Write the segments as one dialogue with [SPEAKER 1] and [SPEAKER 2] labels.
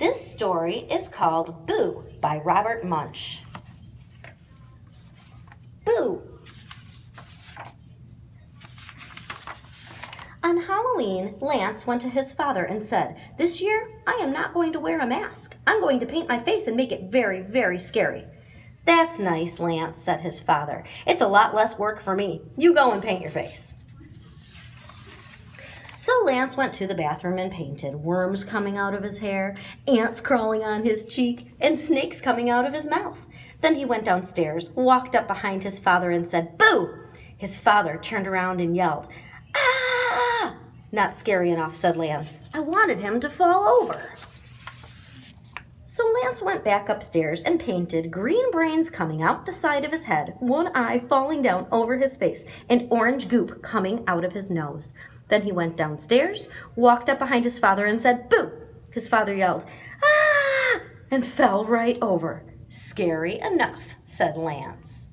[SPEAKER 1] This story is called Boo by Robert Munsch. Boo! On Halloween, Lance went to his father and said, "This year, I am not going to wear a mask. I'm going to paint my face and make it very, very scary." "That's nice, Lance," said his father. "It's a lot less work for me. You go and paint your face." So Lance went to the bathroom and painted, worms coming out of his hair, ants crawling on his cheek, and snakes coming out of his mouth. Then he went downstairs, walked up behind his father and said, "Boo!" His father turned around and yelled, "Ah!" "Not scary enough," said Lance. "I wanted him to fall over." So Lance went back upstairs and painted green brains coming out the side of his head, one eye falling down over his face, and orange goop coming out of his nose. Then he went downstairs, walked up behind his father and said, "Boo!" His father yelled, "Ah!" and fell right over. "Scary enough," said Lance.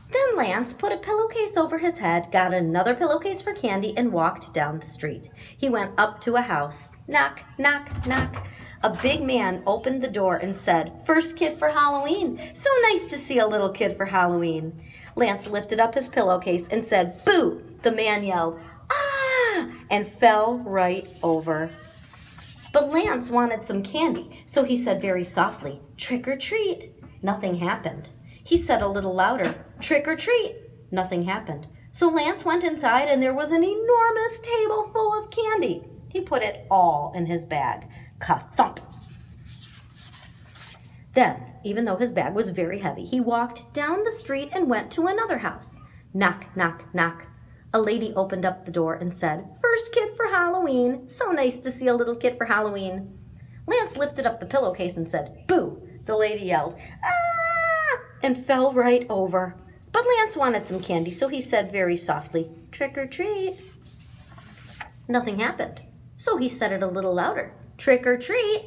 [SPEAKER 1] Then Lance put a pillowcase over his head, got another pillowcase for candy, and walked down the street. He went up to a house. Knock, knock, knock. A big man opened the door and said, "First kid for Halloween. So nice to see a little kid for Halloween." Lance lifted up his pillowcase and said, "Boo!" The man yelled, "Ah!" and fell right over. But Lance wanted some candy, so he said very softly, "Trick or treat." Nothing happened. He said a little louder, "Trick or treat." Nothing happened. So Lance went inside and there was an enormous table full of candy. He put it all in his bag. Ka-thump! Then, even though his bag was very heavy, he walked down the street and went to another house. Knock, knock, knock. A lady opened up the door and said, "First kid for Halloween. So nice to see a little kid for Halloween." Lance lifted up the pillowcase and said, "Boo!" The lady yelled, "Ah!" and fell right over. But Lance wanted some candy, so he said very softly, "Trick or treat." Nothing happened. So he said it a little louder, "Trick or treat."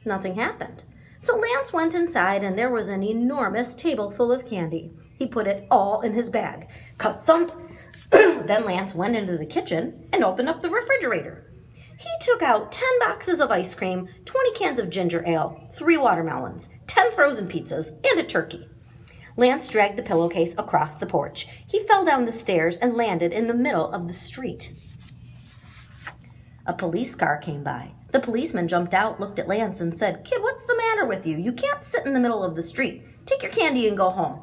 [SPEAKER 1] Nothing happened. So Lance went inside and there was an enormous table full of candy. He put it all in his bag. Ka-thump! Then Lance went into the kitchen and opened up the refrigerator. He took out 10 boxes of ice cream, 20 cans of ginger ale, 3 watermelons, 10 frozen pizzas, and a turkey. Lance dragged the pillowcase across the porch. He fell down the stairs and landed in the middle of the street. A police car came by. The policeman jumped out, looked at Lance, and said, "Kid, what's the matter with you? You can't sit in the middle of the street. Take your candy and go home."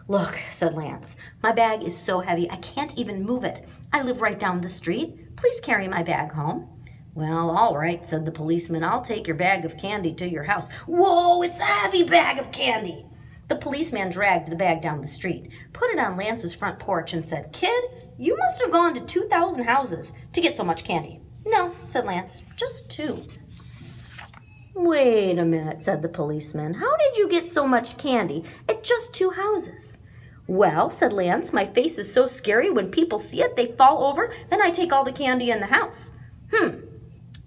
[SPEAKER 1] "Look," said Lance, "my bag is so heavy I can't even move it. I live right down the street. Please carry my bag home." "Well, all right," said the policeman. "I'll take your bag of candy to your house." "Whoa, it's a heavy bag of candy." The policeman dragged the bag down the street, put it on Lance's front porch, and said, "Kid, you must have gone to 2,000 houses to get so much candy." "No," said Lance, "just 2. "Wait a minute," said the policeman. "How did you get so much candy at just 2 houses?" "Well," said Lance, "my face is so scary when people see it, they fall over, and I take all the candy in the house."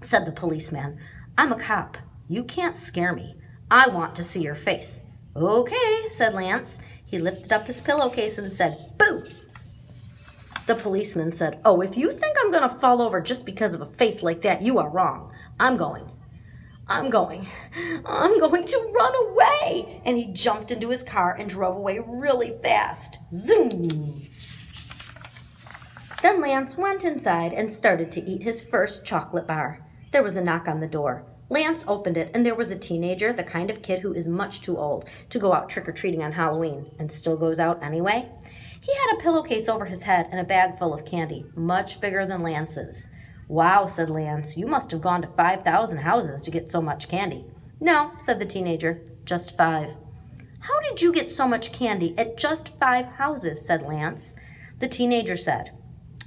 [SPEAKER 1] Said the policeman. "I'm a cop. You can't scare me. I want to see your face." "Okay," said Lance. He lifted up his pillowcase and said, "Boo!" The policeman said, "Oh, if you think I'm going to fall over just because of a face like that, you are wrong. I'm going to run away." And he jumped into his car and drove away really fast. Zoom! Then Lance went inside and started to eat his first chocolate bar. There was a knock on the door. Lance opened it, and there was a teenager, the kind of kid who is much too old to go out trick-or-treating on Halloween, and still goes out anyway. He had a pillowcase over his head and a bag full of candy, much bigger than Lance's. "Wow," said Lance, "you must have gone to 5,000 houses to get so much candy." "No," said the teenager, "just 5. "How did you get so much candy at just 5 houses?" said Lance. The teenager said,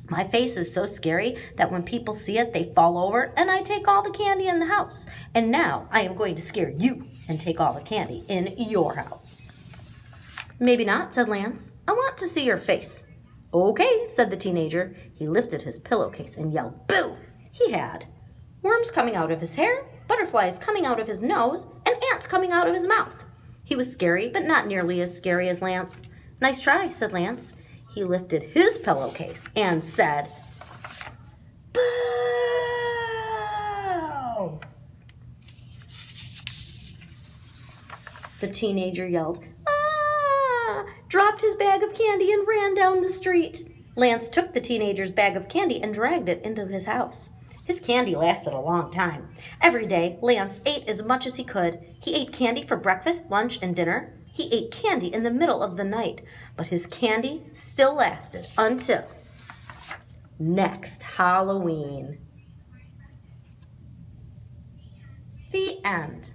[SPEAKER 1] "My face is so scary that when people see it, they fall over, and I take all the candy in the house. And now I am going to scare you and take all the candy in your house." "Maybe not," said Lance. "I want to see your face." "Okay," said the teenager. He lifted his pillowcase and yelled, "Boo!" He had worms coming out of his hair, butterflies coming out of his nose, and ants coming out of his mouth. He was scary, but not nearly as scary as Lance. "Nice try," said Lance. He lifted his pillowcase and said, "Boo!" The teenager yelled, "Ah!" dropped his bag of candy and ran down the street. Lance took the teenager's bag of candy and dragged it into his house. His candy lasted a long time. Every day, Lance ate as much as he could. He ate candy for breakfast, lunch, and dinner. He ate candy in the middle of the night. But his candy still lasted until next Halloween. The end.